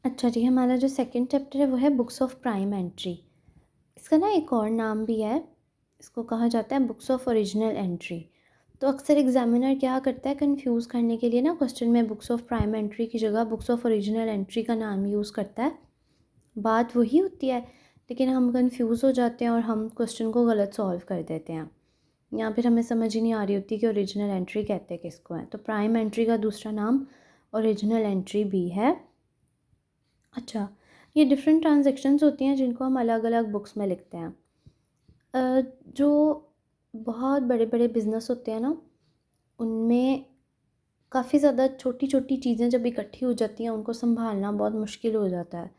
अच्छा जी, हमारा जो सेकंड चैप्टर है वो है बुक्स ऑफ प्राइम एंट्री। इसका ना एक और नाम भी है, इसको कहा जाता है बुक्स ऑफ ओरिजिनल एंट्री। तो अक्सर एग्जामिनर क्या करता है, कंफ्यूज करने के लिए ना क्वेश्चन में बुक्स ऑफ प्राइम एंट्री की जगह बुक्स ऑफ ओरिजिनल एंट्री का नाम यूज़ करता है। बात वही होती है, लेकिन हम कंफ्यूज हो जाते हैं और हम क्वेश्चन को गलत सॉल्व कर देते हैं, या फिर हमें समझ ही नहीं आ रही होती कि ओरिजिनल एंट्री कहते हैं किसको है। तो प्राइम एंट्री का दूसरा नाम ओरिजिनल एंट्री भी है। अच्छा, ये डिफरेंट ट्रांजैक्शंस होती हैं जिनको हम अलग अलग बुक्स में लिखते हैं। जो बहुत बड़े बड़े बिज़नेस होते हैं ना, उनमें काफ़ी ज़्यादा छोटी छोटी चीज़ें जब इकट्ठी हो जाती हैं उनको संभालना बहुत मुश्किल हो जाता है।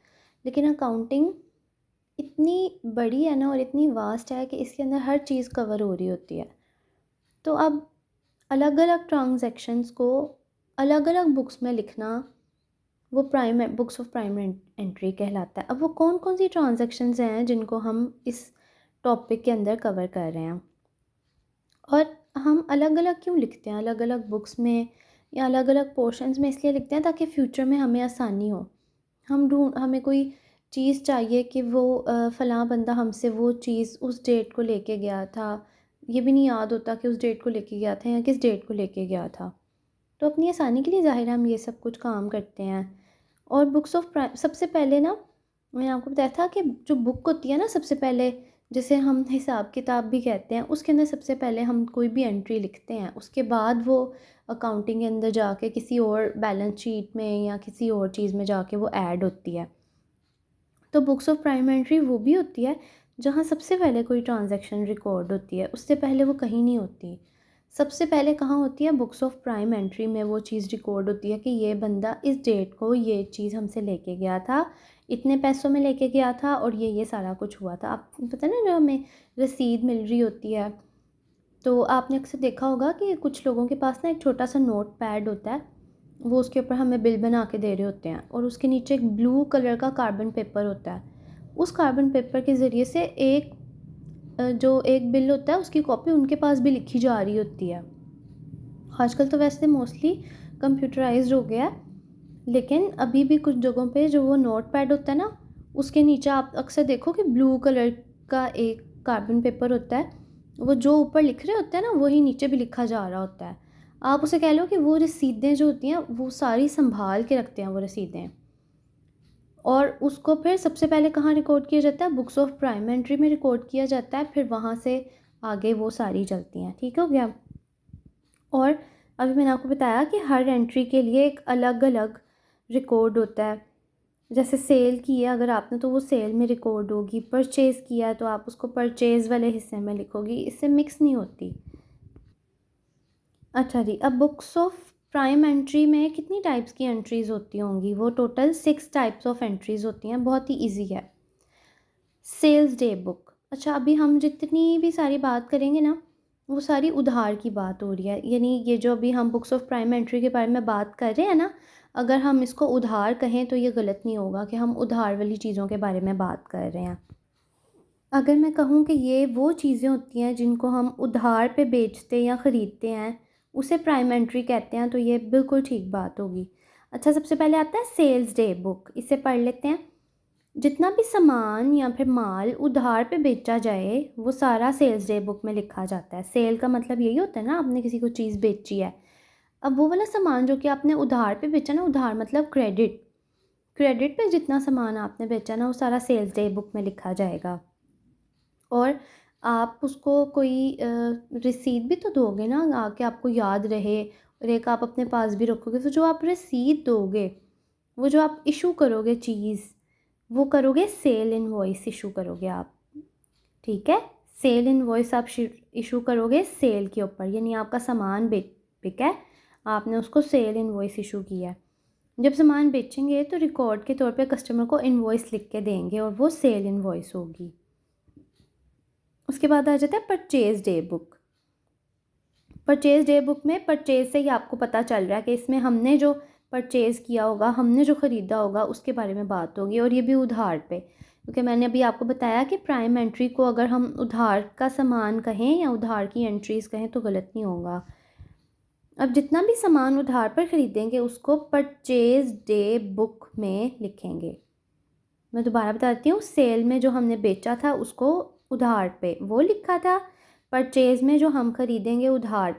लेकिन अकाउंटिंग इतनी बड़ी है ना और इतनी वास्ट है कि इसके अंदर हर चीज़ कवर हो रही होती है। तो अब अलग अलग ट्रांजैक्शंस को अलग अलग बुक्स में लिखना, वो prime books of prime entry कहलाता है। अब वो कौन कौन सी ट्रांजैक्शंस हैं जिनको हम इस टॉपिक के अंदर कवर कर रहे हैं, और हम अलग अलग क्यों लिखते हैं अलग अलग बुक्स में या अलग अलग पोर्शंस में, इसलिए लिखते हैं ताकि फ्यूचर में हमें आसानी हो। हमें कोई चीज़ चाहिए कि वो फ़लाँ बंदा हमसे वो चीज़ उस डेट को लेके गया था, ये भी नहीं याद होता कि उस डेट को लेके गया था या किस डेट को लेके गया था। तो अपनी आसानी के लिए ज़ाहिर है हम ये सब कुछ काम करते हैं। और बुक्स ऑफ प्राइम सबसे पहले ना, मैंने आपको बताया था कि जो बुक होती है ना, सबसे पहले जिसे हम हिसाब किताब भी कहते हैं, उसके अंदर सबसे पहले हम कोई भी एंट्री लिखते हैं, उसके बाद वो अकाउंटिंग के अंदर जाके किसी और बैलेंस शीट में या किसी और चीज़ में जाके वो ऐड होती है। तो बुक्स ऑफ प्राइम एंट्री वो भी होती है जहाँ सबसे पहले कोई ट्रांजैक्शन रिकॉर्ड होती है, उससे पहले वो कहीं नहीं होती। सबसे पहले कहाँ होती है, बुक्स ऑफ प्राइम एंट्री में वो चीज़ रिकॉर्ड होती है कि ये बंदा इस डेट को ये चीज़ हमसे लेके गया था, इतने पैसों में लेके गया था, और ये सारा कुछ हुआ था। आपको पता है ना, जो हमें रसीद मिल रही होती है, तो आपने अक्सर देखा होगा कि कुछ लोगों के पास ना एक छोटा सा नोट पैड होता है, वो उसके ऊपर हमें बिल बना के दे रहे होते हैं, और उसके नीचे एक ब्लू कलर का कार्बन पेपर होता है। उस कार्बन पेपर के ज़रिए से जो एक बिल होता है उसकी कॉपी उनके पास भी लिखी जा रही होती है। आजकल तो वैसे मोस्टली कंप्यूटराइज्ड हो गया है, लेकिन अभी भी कुछ जगहों पे जो वो नोट पैड होता है ना, उसके नीचे आप अक्सर देखो कि ब्लू कलर का एक कार्बन पेपर होता है, वो जो ऊपर लिख रहे होते हैं ना वही नीचे भी लिखा जा रहा होता है। आप उसे कह लो कि वो रसीदें जो होती हैं वो सारी संभाल के रखते हैं वो रसीदें, और उसको फिर सबसे पहले कहाँ रिकॉर्ड किया जाता है, बुक्स ऑफ प्राइम एंट्री में रिकॉर्ड किया जाता है, फिर वहाँ से आगे वो सारी चलती हैं। ठीक हो गया। और अभी मैंने आपको बताया कि हर एंट्री के लिए एक अलग अलग रिकॉर्ड होता है। जैसे सेल की है अगर आपने, तो वो सेल में रिकॉर्ड होगी, परचेज़ किया है तो आप उसको परचेज़ वाले हिस्से में लिखोगी, इससे मिक्स नहीं होती। अच्छा जी, अब बुक्स ऑफ प्राइम एंट्री में कितनी टाइप्स की एंट्रीज़ होती होंगी, वो टोटल 6 टाइप्स ऑफ एंट्रीज़ होती हैं, बहुत ही ईजी है। सेल्स डे बुक, अच्छा अभी हम जितनी भी सारी बात करेंगे ना, वो सारी उधार की बात हो रही है, यानी ये जो अभी हम बुक्स ऑफ प्राइम एंट्री के बारे में बात कर रहे हैं ना, अगर हम इसको उधार कहें तो ये गलत नहीं होगा कि हम उधार वाली चीज़ों के बारे में बात कर रहे हैं। अगर मैं कहूँ कि ये वो चीज़ें होती हैं जिनको हम उधार पे बेचते या ख़रीदते हैं, उसे प्राइम एंट्री कहते हैं, तो ये बिल्कुल ठीक बात होगी। अच्छा, सबसे पहले आता है सेल्स डे बुक, इसे पढ़ लेते हैं। जितना भी सामान या फिर माल उधार पे बेचा जाए वो सारा सेल्स डे बुक में लिखा जाता है। सेल का मतलब यही होता है ना, आपने किसी को चीज़ बेची है। अब वो वाला सामान जो कि आपने उधार पे बेचा ना, उधार मतलब क्रेडिट, क्रेडिट पे जितना सामान आपने बेचा ना वो सारा सेल्स डे बुक में लिखा जाएगा। और आप उसको कोई रिसीट भी तो दोगे ना आके, आपको याद रहे, और एक आप अपने पास भी रखोगे। तो जो आप रसीद दोगे, वो जो आप इशू करोगे चीज़, वो करोगे सेल इनवॉइस इशू करोगे आप। ठीक है, सेल इनवॉइस आप इशू करोगे सेल के ऊपर, यानी आपका सामान बिका है, आपने उसको सेल इनवॉइस इशू किया है। जब सामान बेचेंगे तो रिकॉर्ड के तौर पे कस्टमर को इनवॉइस लिख के देंगे और वो सेल इनवॉइस होगी। उसके बाद आ जाता है purchase day book. Purchase day book में परचेज से ही आपको पता चल रहा है कि इसमें हमने जो परचेज़ किया होगा, हमने जो ख़रीदा होगा उसके बारे में बात होगी, और ये भी उधार पे, क्योंकि मैंने अभी आपको बताया कि प्राइम एंट्री को अगर हम उधार का सामान कहें या उधार की एंट्रीज़ कहें तो गलत नहीं होगा। अब जितना भी सामान उधार पर ख़रीदेंगे उसको परचेज डे बुक में लिखेंगे। मैं दोबारा बताती हूँ, सेल में जो हमने बेचा था उसको उधार पे वो लिखा था, परचेज़ में जो हम ख़रीदेंगे उधार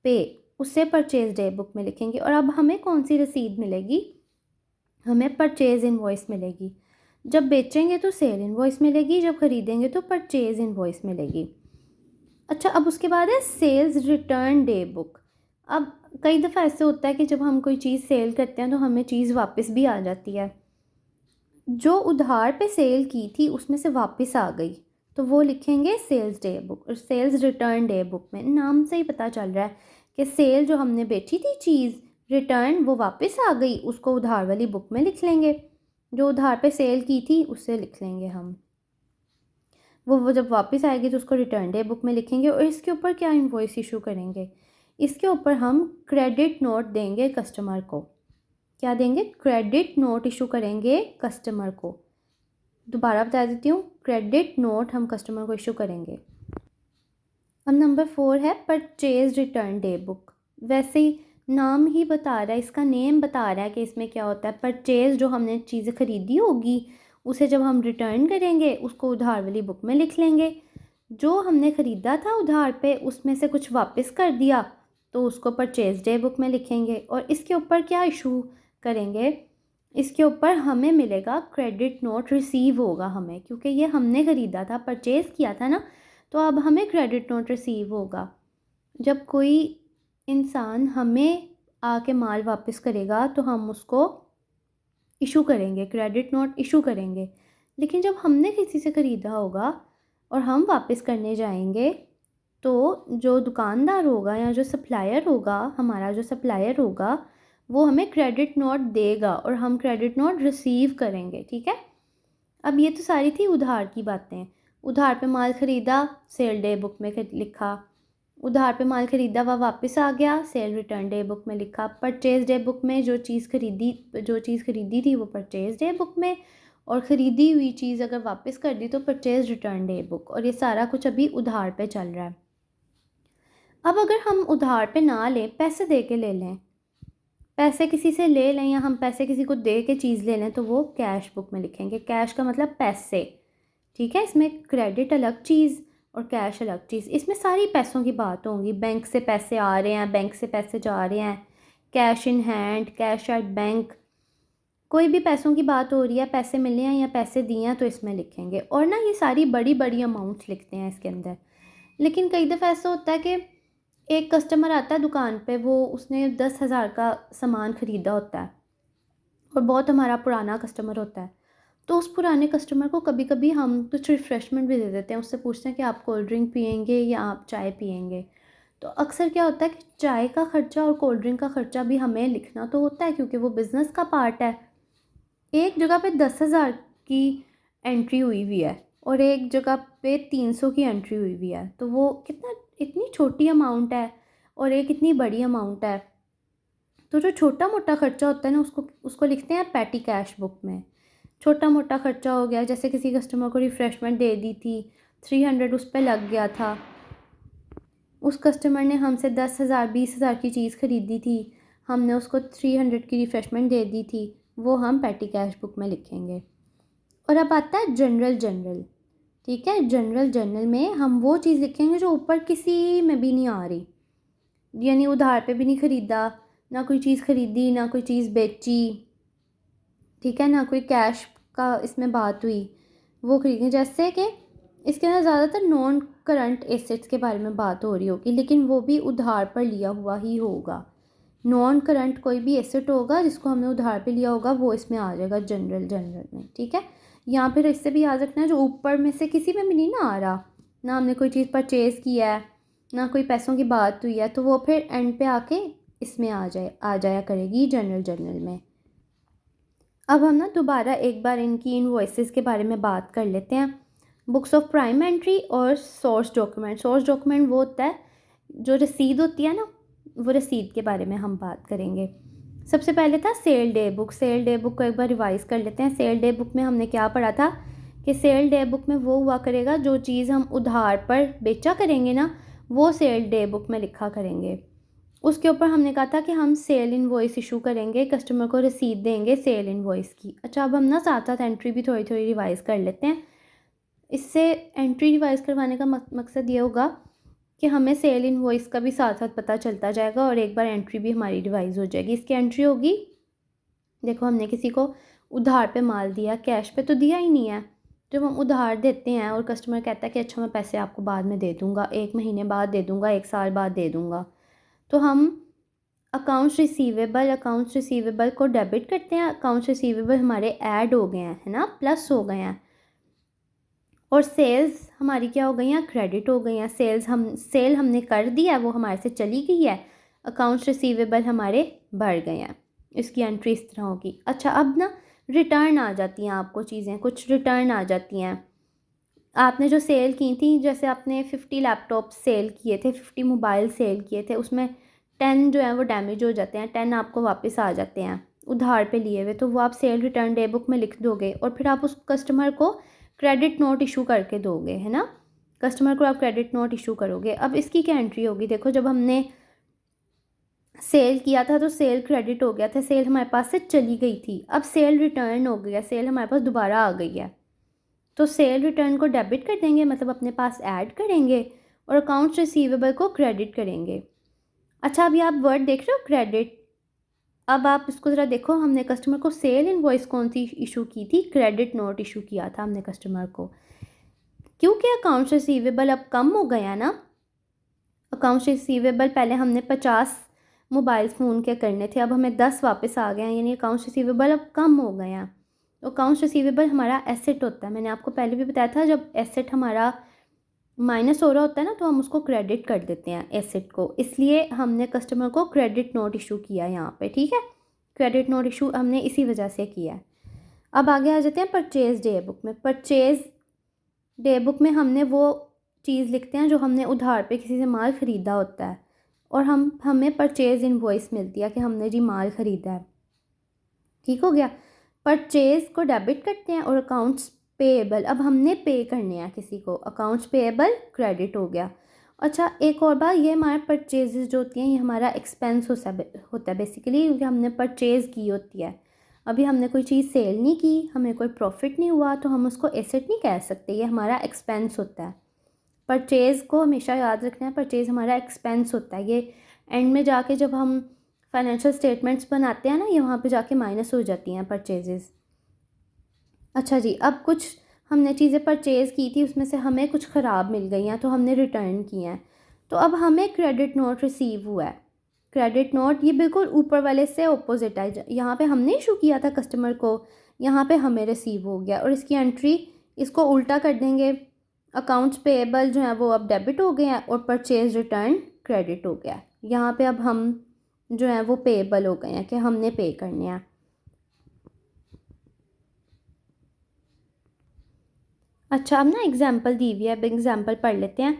पे उससे परचेज़ डे बुक में लिखेंगे। और अब हमें कौन सी रसीद मिलेगी? हमें परचेज़ इनवॉइस मिलेगी। जब बेचेंगे तो सेल इनवॉइस मिलेगी, जब ख़रीदेंगे तो परचेज़ इनवॉइस मिलेगी। अच्छा, अब उसके बाद है सेल्स रिटर्न डे बुक। अब कई दफ़ा ऐसे होता है कि जब हम कोई चीज़ सेल करते हैं तो हमें चीज़ वापस भी आ जाती है। जो उधार पे सेल की थी उसमें से वापस आ गई तो वो लिखेंगे सेल्स डे बुक। और सेल्स रिटर्न डे बुक में नाम से ही पता चल रहा है कि सेल जो हमने बेची थी चीज़, रिटर्न वो वापस आ गई, उसको उधार वाली बुक में लिख लेंगे। जो उधार पे सेल की थी उससे लिख लेंगे हम। वो जब वापस आएगी तो उसको रिटर्न डे बुक में लिखेंगे। और इसके ऊपर क्या इनवॉइस इशू करेंगे? इसके ऊपर हम क्रेडिट नोट देंगे कस्टमर को। क्या देंगे? क्रेडिट नोट इशू करेंगे कस्टमर को। दोबारा बता देती हूँ, क्रेडिट नोट हम कस्टमर को इशू करेंगे। अब नंबर 4 है परचेज रिटर्न डे बुक। वैसे ही नाम ही बता रहा है, इसका नेम बता रहा है कि इसमें क्या होता है। परचेज जो हमने चीज़ें ख़रीदी होगी उसे जब हम रिटर्न करेंगे उसको उधार वाली बुक में लिख लेंगे। जो हमने ख़रीदा था उधार पे उसमें से कुछ वापस कर दिया तो उसको परचेज डे बुक में लिखेंगे। और इसके ऊपर क्या इशू करेंगे? इसके ऊपर हमें मिलेगा क्रेडिट नोट रिसीव होगा हमें, क्योंकि ये हमने ख़रीदा था, परचेज़ किया था ना, तो अब हमें क्रेडिट नोट रिसीव होगा। जब कोई इंसान हमें आके माल वापस करेगा तो हम उसको इशू करेंगे, क्रेडिट नोट इशू करेंगे। लेकिन जब हमने किसी से ख़रीदा होगा और हम वापस करने जाएंगे तो जो दुकानदार होगा या जो सप्लायर होगा, हमारा जो सप्लायर होगा, वो हमें क्रेडिट नोट देगा और हम क्रेडिट नोट रिसीव करेंगे। ठीक है। अब ये तो सारी थी उधार की बातें। उधार पे माल ख़रीदा, सेल डे बुक में लिखा। उधार पे माल ख़रीदा वह वापस आ गया, सेल रिटर्न डे बुक में लिखा। परचेज़ डे बुक में जो चीज़ ख़रीदी थी वो परचेज़ डे बुक में, और ख़रीदी हुई चीज़ अगर वापस कर दी तो परचेज़ रिटर्न डे बुक। और ये सारा कुछ अभी उधार पे चल रहा है। अब अगर हम उधार पे ना लें, पैसे दे के ले लें, पैसे किसी से ले लें या हम पैसे किसी को दे के चीज़ ले लें तो वो कैश बुक में लिखेंगे। कैश का मतलब पैसे। ठीक है। इसमें क्रेडिट अलग चीज़ और कैश अलग चीज़। इसमें सारी पैसों की बात होगी। बैंक से पैसे आ रहे हैं, बैंक से पैसे जा रहे हैं, cash in hand, cash at bank, कोई भी पैसों की बात हो रही है, पैसे मिले हैं या पैसे दिए हैं तो इसमें लिखेंगे। और ना ये सारी बड़ी बड़ी अमाउंट्स लिखते हैं इसके अंदर। लेकिन कई दफ़ा ऐसा होता है कि एक कस्टमर आता है दुकान पे, वो उसने 10,000 का सामान ख़रीदा होता है और बहुत हमारा पुराना कस्टमर होता है। तो उस पुराने कस्टमर को कभी कभी हम कुछ रिफ़्रेशमेंट भी दे देते हैं। उससे पूछते हैं कि आप कोल्ड ड्रिंक पियेंगे या आप चाय पियेंगे। तो अक्सर क्या होता है कि चाय का ख़र्चा और कोल्ड ड्रिंक का ख़र्चा भी हमें लिखना तो होता है क्योंकि वो बिज़नेस का पार्ट है। एक जगह पे 10,000 की एंट्री हुई है और एक जगह पे 300 की एंट्री हुई है, तो वो इतनी छोटी अमाउंट है और एक इतनी बड़ी अमाउंट है। तो जो छोटा मोटा ख़र्चा होता है ना उसको लिखते हैं पैटी कैश बुक में। छोटा मोटा ख़र्चा हो गया, जैसे किसी कस्टमर को रिफ़्रेशमेंट दे दी थी, 300 उस पर लग गया था, उस कस्टमर ने हमसे 10,000 20,000 की चीज़ ख़रीदी थी, हमने उसको 300 की रिफ़्रेशमेंट दे दी थी, वो हम पैटी कैश बुक में लिखेंगे। और अब आता है जनरल। ठीक है। जनरल में हम वो चीज़ लिखेंगे जो ऊपर किसी में भी नहीं आ रही, यानी उधार पे भी नहीं ख़रीदा, ना कोई चीज़ ख़रीदी, ना कोई चीज़ बेची, ठीक है, ना कोई कैश का इसमें बात हुई, वो खरीदेंगे। जैसे कि इसके अंदर ज़्यादातर नॉन करंट एसेट्स के बारे में बात हो रही होगी, लेकिन वो भी उधार पर लिया हुआ ही होगा। नॉन करंट कोई भी एसेट होगा जिसको हमने उधार पे लिया होगा वो इसमें आ जाएगा जनरल में। ठीक है। या फिर इससे भी याद रखना है जो ऊपर में से किसी में भी नहीं ना आ रहा, ना हमने कोई चीज़ परचेज़ किया है, ना कोई पैसों की बात हुई है, तो वो फिर एंड पे आके इसमें आ जाया करेगी जनरल में। अब हम ना दोबारा एक बार इनकी इनवॉइसेस के बारे में बात कर लेते हैं। बुक्स ऑफ प्राइम एंट्री और सोर्स डॉक्यूमेंट वो होता है जो रसीद होती है ना, वो रसीद के बारे में हम बात करेंगे। सबसे पहले था sale day book. Sale day book को एक बार रिवाइज़ कर लेते हैं। सेल डे बुक में हमने क्या पढ़ा था कि सेल डे बुक में वो हुआ करेगा जो चीज़ हम उधार पर बेचा करेंगे ना, वो सेल डे बुक में लिखा करेंगे। उसके ऊपर हमने कहा था कि हम सेल इनवॉइस इशू करेंगे, कस्टमर को रसीद देंगे सेल इनवॉइस की। अच्छा, अब हम ना साथ साथ एंट्री भी थोड़ी थोड़ी रिवाइज़ कर लेते हैं। इससे एंट्री रिवाइज़ करवाने का मकसद ये होगा कि हमें सेल इनवॉइस का भी साथ साथ पता चलता जाएगा और एक बार एंट्री भी हमारी रिवाइज़ हो जाएगी। इसकी एंट्री होगी, देखो हमने किसी को उधार पे माल दिया, कैश पे तो दिया ही नहीं है। जब हम उधार देते हैं और कस्टमर कहता है कि अच्छा मैं पैसे आपको बाद में दे दूँगा, 1 महीने बाद दे दूँगा, 1 साल बाद दे दूँगा, तो हम अकाउंट्स रिसीवेबल को डेबिट करते हैं। अकाउंट्स रिसीवेबल हमारे ऐड हो गए हैं, है ना, प्लस हो गए हैं। और सेल्स हमारी क्या हो गई हैं, क्रेडिट हो गई हैं। सेल हमने कर दिया, वो हमारे से चली गई है। अकाउंट्स रिसीवेबल हमारे बढ़ गए हैं। इसकी एंट्री इस तरह होगी। अच्छा, अब ना रिटर्न आ जाती हैं, आपको चीज़ें कुछ रिटर्न आ जाती हैं। आपने जो सेल की थी, जैसे आपने 50 लैपटॉप सेल किए थे, 50 मोबाइल सेल किए थे, उसमें 10 जो है वो डैमेज हो जाते हैं, 10 आपको वापस आ जाते हैं उधार पे लिए हुए, तो वो आप सेल रिटर्न डे बुक में लिख दोगे और फिर आप उस कस्टमर को क्रेडिट नोट इशू करके दोगे, है ना। कस्टमर को आप क्रेडिट नोट इशू करोगे। अब इसकी क्या एंट्री होगी, देखो जब हमने सेल किया था तो सेल क्रेडिट हो गया था, सेल हमारे पास से चली गई थी। अब सेल रिटर्न हो गया, सेल हमारे पास दोबारा आ गई है, तो सेल रिटर्न को डेबिट कर देंगे, मतलब अपने पास ऐड करेंगे और अकाउंट्स रिसीवेबल को क्रेडिट करेंगे। अच्छा, अभी आप वर्ड देख रहे हो क्रेडिट। अब आप इसको ज़रा देखो, हमने कस्टमर को सेल इनवॉइस कौन सी इशू की थी, क्रेडिट नोट इशू किया था हमने कस्टमर को, क्योंकि अकाउंट्स रिसीवेबल अब कम हो गया ना। अकाउंट्स रिसीवेबल पहले हमने 50 मोबाइल फ़ोन के करने थे, अब हमें 10 वापस आ गए हैं, यानी अकाउंट्स रिसीवेबल अब कम हो गए हैं। तो अकाउंट्स रिसीवेबल हमारा एसेट होता है, मैंने आपको पहले भी बताया था, जब एसेट हमारा माइनस हो रहा होता है ना तो हम उसको क्रेडिट कर देते हैं एसेट को, इसलिए हमने कस्टमर को क्रेडिट नोट इशू किया यहाँ पे, ठीक है। क्रेडिट नोट इशू हमने इसी वजह से किया है। अब आगे आ जाते हैं परचेज डे बुक में। परचेज डे बुक में हमने वो चीज़ लिखते हैं जो हमने उधार पे किसी से माल ख़रीदा होता है, और हमें परचेज इनवॉइस मिलती है कि हमने जी माल ख़रीदा है, ठीक हो गया। परचेज को डेबिट करते हैं और अकाउंट्स पेएबल, अब हमने पे करने हैं किसी को, अकाउंट्स पेएबल क्रेडिट हो गया। अच्छा, एक और बात, ये हमारे परचेजेस जो होती हैं ये हमारा एक्सपेंस होता है बेसिकली, क्योंकि हमने परचेज़ की होती है। अभी हमने कोई चीज़ सेल नहीं की, हमें कोई प्रॉफिट नहीं हुआ, तो हम उसको एसेट नहीं कह सकते, ये हमारा एक्सपेंस होता है। परचेज़ को हमेशा याद रखना है, परचेज़ हमारा एक्सपेंस होता है। ये एंड में जाके जब हम फाइनेंशियल स्टेटमेंट्स बनाते हैं ना, ये वहाँ पे जाके माइनस हो जाती हैं परचेजेस। अच्छा जी, अब कुछ हमने चीज़ें परचेज़ की थी, उसमें से हमें कुछ ख़राब मिल गई हैं तो हमने रिटर्न की हैं, तो अब हमें क्रेडिट नोट रिसीव हुआ है। क्रेडिट नोट ये बिल्कुल ऊपर वाले से ऑपोजिट है, यहाँ पे हमने इशू किया था कस्टमर को, यहाँ पे हमें रिसीव हो गया, और इसकी एंट्री इसको उल्टा कर देंगे। अकाउंट्स पेएबल जो है वो अब डेबिट हो गए हैं और परचेज रिटर्न क्रेडिट हो गया। यहाँ पे अब हम जो है वो पेएबल हो गए हैं कि हमने पे करने हैं। अच्छा, अब ना एग्जाम्पल दी हुई है, अब एग्जाम्पल पढ़ लेते हैं।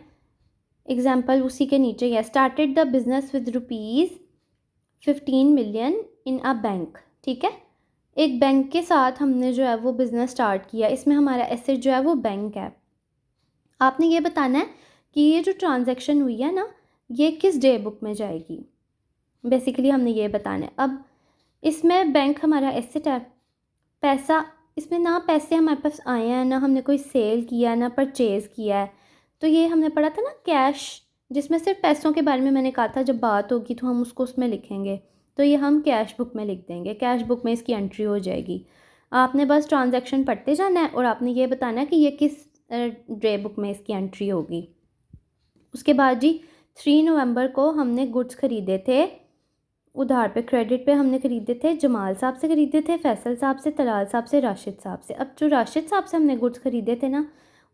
एग्जाम्पल उसी के नीचे ही है, started the business with ₹15 million in a bank, ठीक है। एक बैंक के साथ हमने जो है वो बिज़नेस स्टार्ट किया, इसमें हमारा एसेट जो है वो बैंक है। आपने ये बताना है कि ये जो ट्रांजैक्शन हुई है ना, ये किस डे बुक में जाएगी, बेसिकली हमने ये बताना है। अब इसमें बैंक हमारा एसेट है, पैसा इसमें ना, पैसे हमारे पास आए हैं ना, हमने कोई सेल किया ना परचेज़ किया है, तो ये हमने पढ़ा था ना कैश, जिसमें सिर्फ पैसों के बारे में मैंने कहा था, जब बात होगी तो हम उसको उसमें लिखेंगे, तो ये हम कैश बुक में लिख देंगे, कैश बुक में इसकी एंट्री हो जाएगी। आपने बस ट्रांजैक्शन पढ़ते जाना है और आपने ये बताना है कि ये किस डे बुक में इसकी एंट्री होगी। उसके बाद जी 3 नवंबर को हमने गुड्स ख़रीदे थे उधार पे, क्रेडिट पे हमने ख़रीदे थे, जमाल साहब से ख़रीदे थे, फैसल साहब से, तलाल साहब से, राशिद साहब से। अब जो राशिद साहब से हमने गुड्स ख़रीदे थे ना,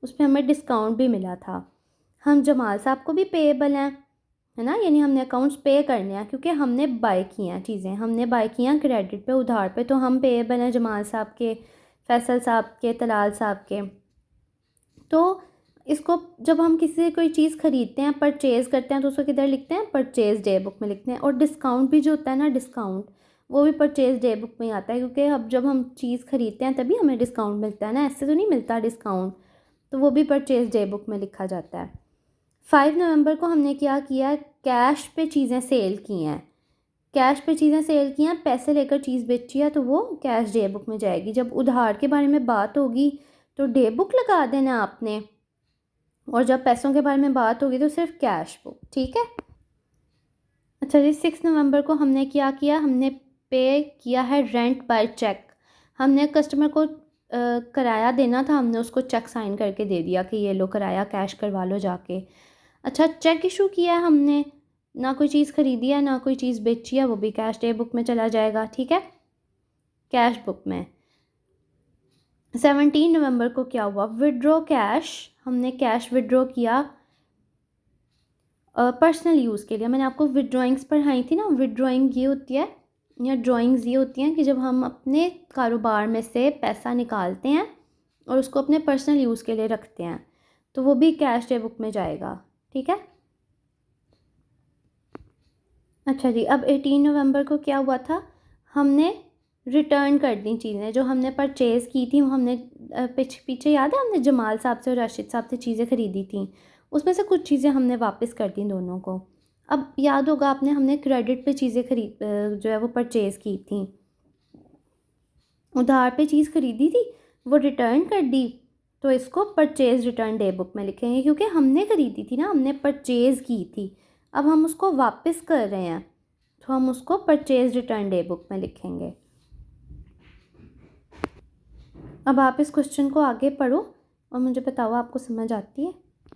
उसमें हमें डिस्काउंट भी मिला था। हम जमाल साहब को भी पेएबल हैं, है ना, यानी हमने अकाउंट्स पे करने हैं, क्योंकि हमने बाय की हैं चीज़ें, हमने बाय की हैं क्रेडिट पे, उधार पे, तो हम पेएबल हैं जमाल साहब के, फैसल साहब के, तलाल साहब के। तो इसको जब हम किसी से कोई चीज़ ख़रीदते हैं, परचेज़ करते हैं, तो उसको किधर लिखते हैं, परचेज़ डे बुक में लिखते हैं। और डिस्काउंट भी जो होता है ना, डिस्काउंट वो भी परचेज़ डे बुक में ही आता है, क्योंकि अब जब हम चीज़ ख़रीदते हैं तभी हमें डिस्काउंट मिलता है ना, ऐसे तो नहीं मिलता डिस्काउंट, तो वो भी परचेज़ डे बुक में लिखा जाता है। 5 नवंबर को हमने क्या किया, कैश पे चीज़ें सेल की हैं, कैश पे चीज़ें सेल की हैं, पैसे लेकर चीज़ बेची है, तो वो कैश डे बुक में जाएगी। जब उधार के बारे में बात होगी तो डे बुक लगा देना आपने, और जब पैसों के बारे में बात होगी तो सिर्फ कैश बुक। ठीक है। अच्छा जी, 6 नवंबर को हमने क्या किया, हमने पे किया है रेंट बाय चेक। हमने कस्टमर को किराया देना था, हमने उसको चेक साइन करके दे दिया कि ये लो किराया, कैश करवा लो जाके। अच्छा, चेक इशू किया है हमने, ना कोई चीज़ ख़रीदी है ना कोई चीज़ बेची है, वो भी कैश डे बुक में चला जाएगा। ठीक है, कैश बुक में। 17 नवंबर को क्या हुआ, विड्रॉ कैश। हमने कैश विड्रॉ किया पर्सनल यूज़ के लिए। मैंने आपको विड्रॉइंग्स पढ़ाई थी ना, विड्रॉइंग ये होती है या ड्राइंग्स ये होती हैं कि जब हम अपने कारोबार में से पैसा निकालते हैं और उसको अपने पर्सनल यूज़ के लिए रखते हैं, तो वो भी कैश डे बुक में जाएगा। ठीक है। अच्छा जी, अब 18 नवंबर को क्या हुआ था, हमने रिटर्न कर दी चीज़ें जो हमने परचेज़ की थी। वो हमने पीछे याद है, हमने जमाल साहब से और राशिद साहब से चीज़ें ख़रीदी थी, उसमें से कुछ चीज़ें हमने वापस कर दी दोनों को। अब याद होगा आपने, हमने क्रेडिट पे चीज़ें जो है वो परचेज़ की थी, उधार पे चीज़ ख़रीदी थी, वो रिटर्न कर दी, तो इसको परचेज़ रिटर्न डे बुक में लिखेंगे, क्योंकि हमने ख़रीदी थी ना, हमने परचेज़ की थी, अब हम उसको वापस कर रहे हैं, तो हम उसको परचेज़ रिटर्न डे बुक में लिखेंगे। अब आप इस क्वेश्चन को आगे पढ़ो और मुझे बताओ आपको समझ आती है।